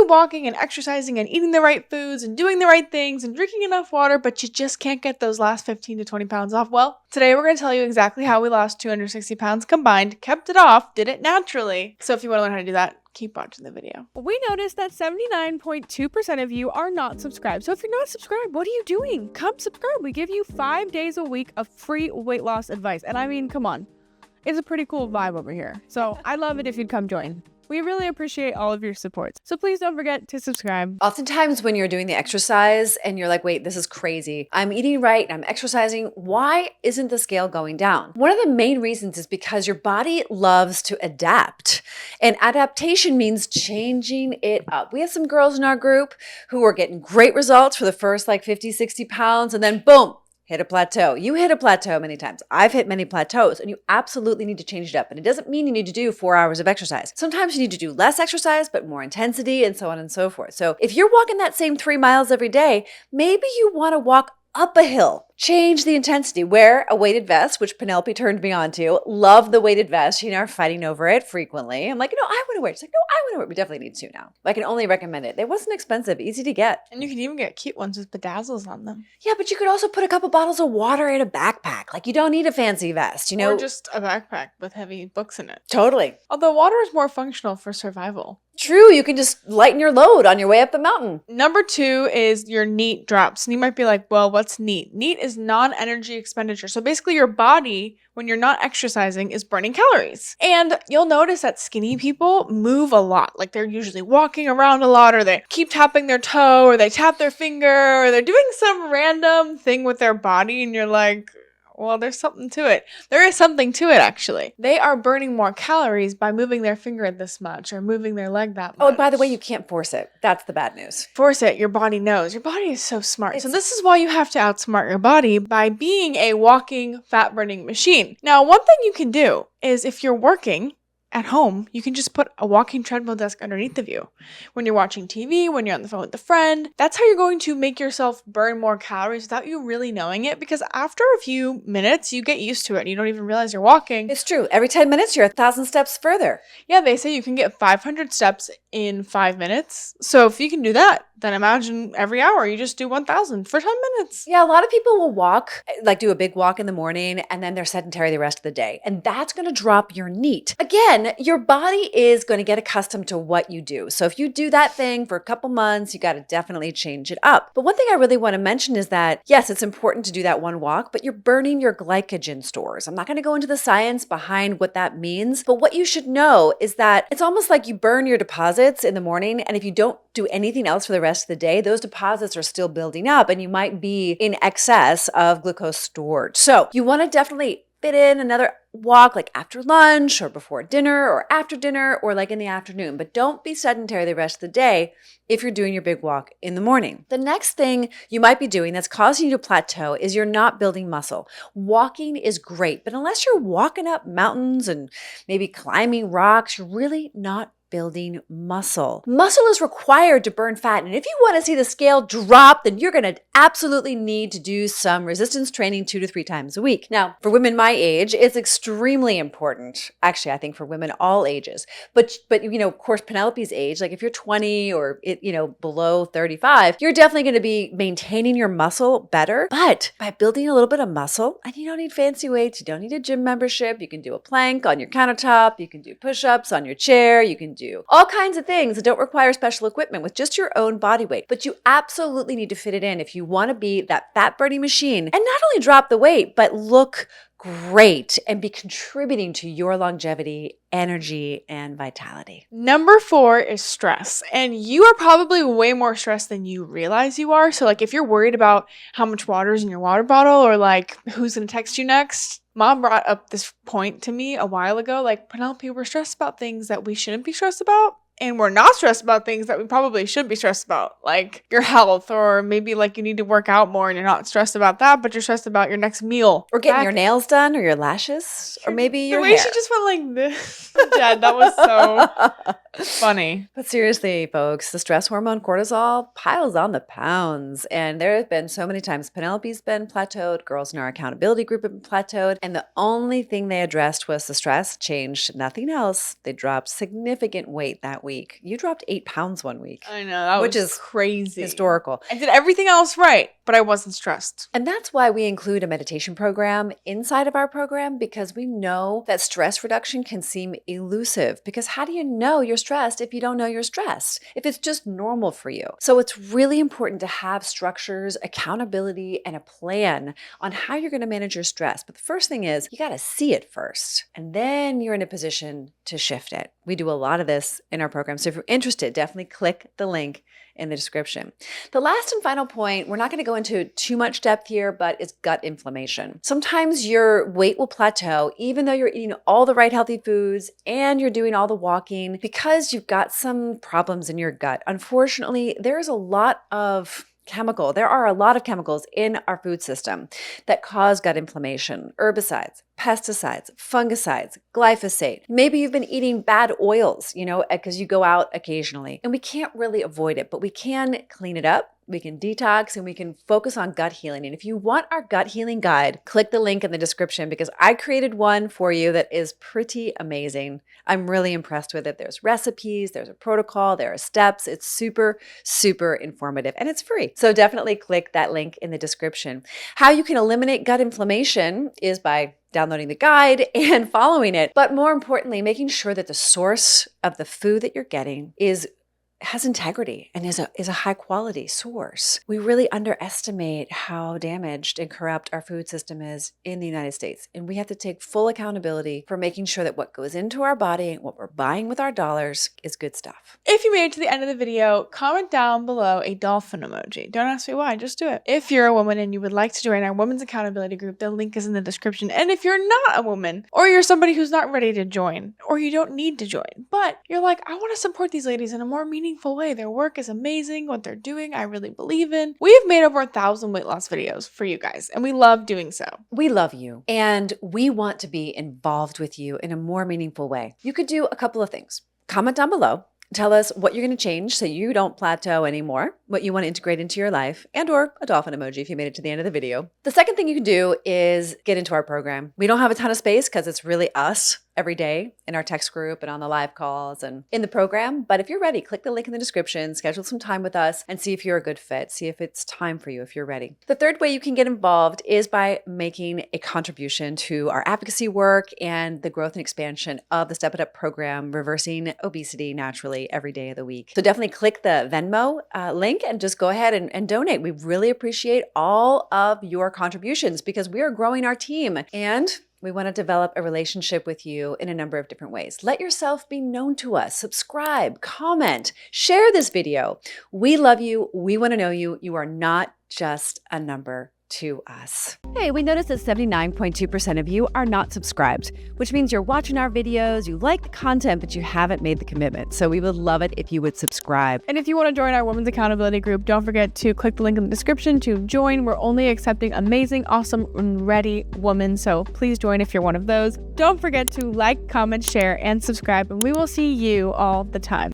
you walking and exercising and eating the right foods and doing the right things and drinking enough water, but you just can't get those last 15 to 20 pounds off? Well, today we're going to tell you exactly how we lost 260 pounds combined, kept it off, did it naturally. So if you want to learn how to do that, keep watching the video. We noticed that 79.2% of you are not subscribed. So if you're not subscribed, what are you doing? Come subscribe. We give you 5 days a week of free weight loss advice. And I mean, come on. It's a pretty cool vibe over here. So I'd love it if you'd come join. We really appreciate all of your support. So please don't forget to subscribe. Oftentimes when you're doing the exercise and you're like, wait, this is crazy. I'm eating right, I'm exercising. Why isn't the scale going down? One of the main reasons is because your body loves to adapt. And adaptation means changing it up. We have some girls in our group who are getting great results for the first like 50, 60 pounds, and then boom, hit a plateau. You hit a plateau many times. I've hit many plateaus, and you absolutely need to change it up. And it doesn't mean you need to do 4 hours of exercise. Sometimes you need to do less exercise, but more intensity and so on and so forth. So if you're walking that same 3 miles every day, maybe you want to walk up a hill. Change the intensity. Wear a weighted vest, which Penelope turned me on to. Love the weighted vest. She and I are fighting over it frequently. I'm like, no, I want to wear it. She's like, no, I want to wear it. We definitely need to now. I can only recommend it. It wasn't expensive, easy to get. And you can even get cute ones with bedazzles on them. Yeah, but you could also put a couple bottles of water in a backpack. Like, you don't need a fancy vest, you know? Or just a backpack with heavy books in it. Totally. Although water is more functional for survival. True, you can just lighten your load on your way up the mountain. Number 2 is your NEAT drops. And you might be like, well, what's NEAT? NEAT is non-energy expenditure. So basically your body, when you're not exercising, is burning calories. And you'll notice that skinny people move a lot. Like they're usually walking around a lot, or they keep tapping their toe, or they tap their finger, or they're doing some random thing with their body. And you're like, well, there's something to it. There is something to it, actually. They are burning more calories by moving their finger this much or moving their leg that much. Oh, and by the way, you can't force it. That's the bad news. Force it. Your body knows. Your body is so smart. So this is why you have to outsmart your body by being a walking fat-burning machine. Now, one thing you can do is if you're working at home, you can just put a walking treadmill desk underneath of you. When you're watching TV, when you're on the phone with a friend, that's how you're going to make yourself burn more calories without you really knowing it, because after a few minutes, you get used to it and you don't even realize you're walking. It's true. Every 10 minutes, you're 1,000 steps further. Yeah, they say you can get 500 steps in 5 minutes. So if you can do that, then imagine every hour you just do 1,000 for 10 minutes. Yeah, a lot of people will walk, like do a big walk in the morning, and then they're sedentary the rest of the day. And that's going to drop your NEAT. Again, your body is going to get accustomed to what you do. So if you do that thing for a couple months, you got to definitely change it up. But one thing I really want to mention is that, yes, it's important to do that one walk, but you're burning your glycogen stores. I'm not going to go into the science behind what that means, but what you should know is that it's almost like you burn your deposits in the morning, and if you don't do anything else for the rest of the day, those deposits are still building up and you might be in excess of glucose stored. So you want to definitely fit in another walk like after lunch or before dinner or after dinner or like in the afternoon, but don't be sedentary the rest of the day if you're doing your big walk in the morning. The next thing you might be doing that's causing you to plateau is you're not building muscle. Walking is great, but unless you're walking up mountains and maybe climbing rocks, you're really not building muscle. Muscle is required to burn fat. And if you want to see the scale drop, then you're going to absolutely need to do some resistance training 2 to 3 times a week. Now, for women my age, it's extremely important. Actually, I think for women all ages. But you know, of course, Penelope's age, like if you're 20 or below 35, you're definitely going to be maintaining your muscle better. But by building a little bit of muscle, and you don't need fancy weights, you don't need a gym membership, you can do a plank on your countertop, you can do push-ups on your chair, you can do all kinds of things that don't require special equipment with just your own body weight. But you absolutely need to fit it in if you want to be that fat burning machine and not only drop the weight, but look great and be contributing to your longevity, energy, and vitality. Number 4 is stress. And you are probably way more stressed than you realize you are. So like if you're worried about how much water is in your water bottle or like who's going to text you next, Mom brought up this point to me a while ago, like, Penelope, we're stressed about things that we shouldn't be stressed about. And we're not stressed about things that we probably should be stressed about, like your health, or maybe like you need to work out more and you're not stressed about that, but you're stressed about your next meal. Or getting your nails done or your lashes, or maybe your hair. The way she just went like this. Dad, that was so funny. But seriously, folks, the stress hormone cortisol piles on the pounds. And there have been so many times Penelope's been plateaued, girls in our accountability group have been plateaued, and the only thing they addressed was the stress, changed nothing else. They dropped significant weight that week. week. You dropped 8 pounds one week. I know, that which was is crazy. Historical. I did everything else right, but I wasn't stressed. And that's why we include a meditation program inside of our program, because we know that stress reduction can seem elusive. Because how do you know you're stressed if you don't know you're stressed? If it's just normal for you. So it's really important to have structures, accountability, and a plan on how you're going to manage your stress. But the first thing is you got to see it first, and then you're in a position to shift it. We do a lot of this in our program. So if you're interested, definitely click the link in the description. The last and final point, we're not going to go into too much depth here, but it's gut inflammation. Sometimes your weight will plateau even though you're eating all the right healthy foods and you're doing all the walking because you've got some problems in your gut. Unfortunately, there are a lot of chemicals in our food system that cause gut inflammation. Herbicides, pesticides, fungicides, glyphosate. Maybe you've been eating bad oils, because you go out occasionally. And we can't really avoid it, but we can clean it up. We can detox and we can focus on gut healing. And if you want our gut healing guide, click the link in the description because I created one for you that is pretty amazing. I'm really impressed with it. There's recipes, there's a protocol, there are steps. It's super, super informative and it's free. So definitely click that link in the description. How you can eliminate gut inflammation is by downloading the guide and following it. But more importantly, making sure that the source of the food that you're getting has integrity and is a high quality source. We really underestimate how damaged and corrupt our food system is in the United States. And we have to take full accountability for making sure that what goes into our body and what we're buying with our dollars is good stuff. If you made it to the end of the video, comment down below a dolphin emoji. Don't ask me why, just do it. If you're a woman and you would like to join our women's accountability group, the link is in the description. And if you're not a woman or you're somebody who's not ready to join or you don't need to join, but you're like, I want to support these ladies in a more meaningful way. Their work is amazing. What they're doing, I really believe in. We've made over 1,000 weight loss videos for you guys, and we love doing so. We love you, and we want to be involved with you in a more meaningful way. You could do a couple of things. Comment down below. Tell us what you're going to change so you don't plateau anymore, what you want to integrate into your life, and or a dolphin emoji if you made it to the end of the video. The second thing you can do is get into our program. We don't have a ton of space because it's really us every day in our text group and on the live calls and in the program. But if you're ready, click the link in the description, schedule some time with us and see if you're a good fit. See if it's time for you if you're ready. The third way you can get involved is by making a contribution to our advocacy work and the growth and expansion of the Step It Up program, reversing obesity naturally every day of the week. So definitely click the Venmo link and just go ahead and donate. We really appreciate all of your contributions because we are growing our team and we want to develop a relationship with you in a number of different ways. Let yourself be known to us. Subscribe, comment, share this video. We love you. We want to know you. You are not just a number to us. Hey, we noticed that 79.2% of you are not subscribed, which means you're watching our videos, you like the content, but you haven't made the commitment. So we would love it if you would subscribe. And if you want to join our women's accountability group, don't forget to click the link in the description to join. We're only accepting amazing, awesome, and ready women. So please join if you're one of those. Don't forget to like, comment, share, and subscribe, and we will see you all the time.